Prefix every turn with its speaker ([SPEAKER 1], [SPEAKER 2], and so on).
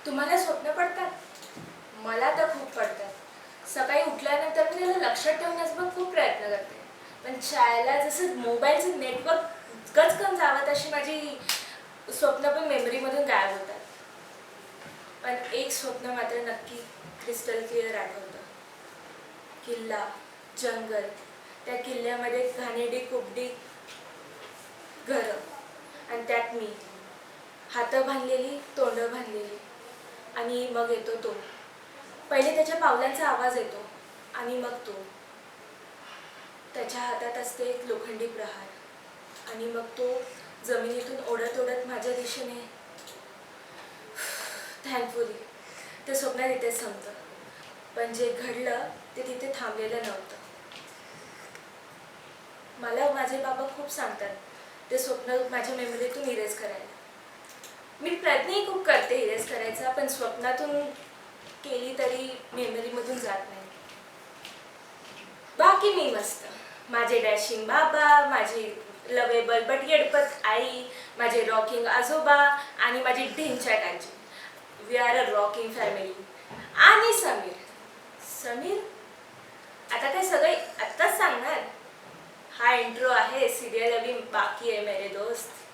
[SPEAKER 1] तुम्हाला स्वप्न पडतात? मला तर खूप पडतात. सकाळी उठल्यानंतर मी त्याला लक्षात ठेवण्याचा पण खूप प्रयत्न करते. पण शाळेला जसं मोबाईलचं नेटवर्क गचकन जावं तशी माझी स्वप्न पण मेमरीमधून गायब होतात. पण एक स्वप्न मात्र नक्की क्रिस्टल क्लिअर आठवतं. किल्ला, जंगल, त्या किल्ल्यामध्ये घाणेरडी कुबडी घरं आणि त्यात मी हातं बांधलेली, तोंडं बांधलेली. आणि मग येतो तो. पहिले त्याच्या पावलांचा आवाज येतो आणि मग तो. त्याच्या हातात असते एक लोखंडी प्रहार आणि मग तो जमिनीतून ओढत ओढत माझ्या दिशेने. थँकफुली ते स्वप्न तिथेच संपतं. पण जे घडलं ते तिथे थांबलेलं नव्हतं. मला माझे बाबा खूप सांगतात ते स्वप्न माझ्या मेमरीतून इरेज करायला. मी प्रयत्नही खूप करते इरेज करायचा, पण स्वप्नातून केली तरी मेमरीमधून जात नाही. बाकी मी मस्त. माझे डॅशिंग बाबा, माझी लवेबल बट येडपत आई, माझे रॉकिंग आजोबा आणि माझी ढिंचॅक आजी. We are a rocking family. आणि समीर आता काय सगळे आत्ताच सांगणार? हा इंट्रो आहे, सिरियल अभी बाकी आहे मेरे दोस्त.